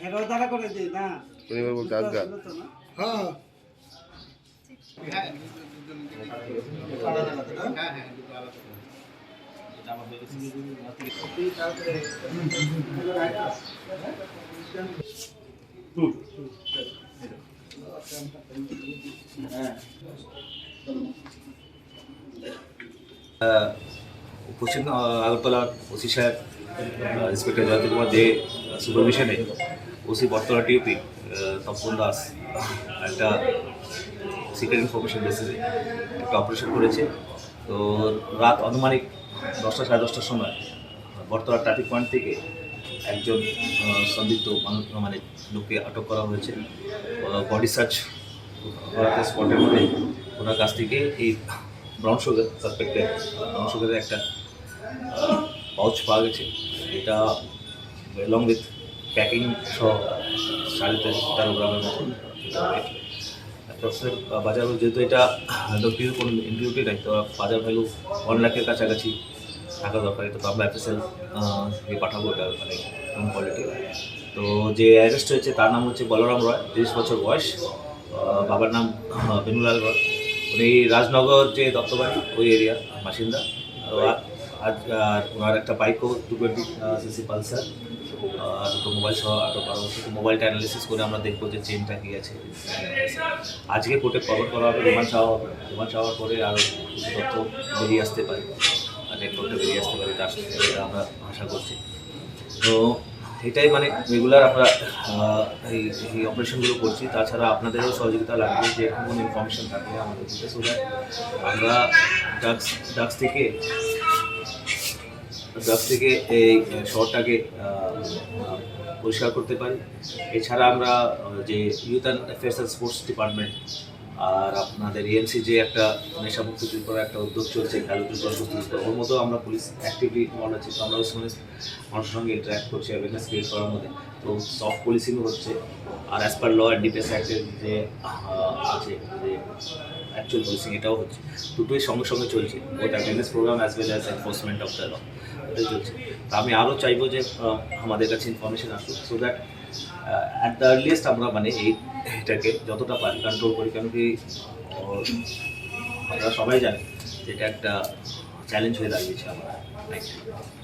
হেরো দ্বারা করে দিই না তুমি বলবো গাছ গাছ হ্যাঁ পশ্চিম আগরতলা ওসি সাহেব ইন্সপেক্টর জয়ন্ত কুমার দে সুপারভিশনে ওসি বটতলা টিউপি তপন দাস একটা সিক্রেট ইনফরমেশন বেসিসে একটা অপারেশন করেছে। তো রাত আনুমানিক 10টা সাড়ে 10টার সময় বটতলা ট্রাফিক পয়েন্ট থেকে একজন সন্দিগ্ধ মানে লোককে আটক করা হয়েছে। বডি সার্চ করাতে স্পটের মধ্যে ওনার কাছ থেকে এই ব্রাউন সুগার সাসপেক্টেড ব্রাউন সুগারের একটা পাউচ পাওয়া গেছে। এটা এলং উইথ প্যাকিং সহ 13.5 গ্রামের মতন অ্যাপ্রক্সিমেট বাজার যেহেতু এটা ডক্টির কোনো ইনক্লুডেড নাই, তো বাজার ভ্যালু 1 লাখের কাছাকাছি থাকা দরকার। তো আমরা এফএসএল পাঠাবো, এটা মানে কোন কোয়ালিটি। তো যে অ্যারেস্ট হয়েছে তার নাম হচ্ছে বলরাম রয়, 30 বছর বয়স। বাবার নাম বেনুলাল রয়। উনি রাজনগর যে দত্তবাড়ি ওই এরিয়ার বাসিন্দা। আর ওনার একটা বাইকও 220cc পালসার, দুটো মোবাইল সহ আটক করা হচ্ছে। মোবাইলটা অ্যানালিসিস করে আমরা দেখবো যে চেনটা কী আছে। আজকে কোর্টে কভার করা হবে, রিমান্ড চাওয়ার পরে আরও কিছু তথ্য বেরিয়ে আসতে পারে, নেটওয়ার্কটা বেরিয়ে আসতে পারে, তার সাথে এটা আমরা আশা করছি। তো এটাই মানে রেগুলার আমরা এই অপারেশনগুলো করছি। তাছাড়া আপনাদেরও সহযোগিতা লাগবে, যে কোনো ইনফরমেশন থাকলে আমাদের দিতে, সো দ্যাট আমরা ড্রাগস থেকে এই শহরটাকে পরিষ্কার করতে পারি। এছাড়া আমরা যে youth and affairs and sports department আর আপনাদের এএমসি যে একটা নেশামুক্ত ত্রিপুরা একটা উদ্যোগ চলছে, খেলো ত্রিপুরা সুস্থ ত্রিপুরা, ওর মধ্যেও আমরা পুলিশ অ্যাক্টিভলি ইনভলভ আছি। তো আমরা ওই সময় মানুষের সঙ্গে ইন্টারাক্ট করছি, অ্যাওয়ারনেস ক্রিয়েট করার মধ্যে। তো সফট পুলিশিংও হচ্ছে। আর as per law and defence অ্যাক্টের যে আছে যে অ্যাকচুয়াল পুলিশিং, এটাও হচ্ছে। দুটোই সঙ্গে সঙ্গে চলছে, ওটা awareness program as well as enforcement of the law, ওটাই চলছে। তো আমি আরও চাইবো যে আমাদের কাছে ইনফরমেশন আসুক, so that at the earliest আমরা মানে এইটাকে যতটা পারি কন্ট্রোল করি। কেন কি আপনারা সবাই জানেন যে এটা একটা চ্যালেঞ্জ হয়ে দাঁড়িয়েছে আমরা। Thank you.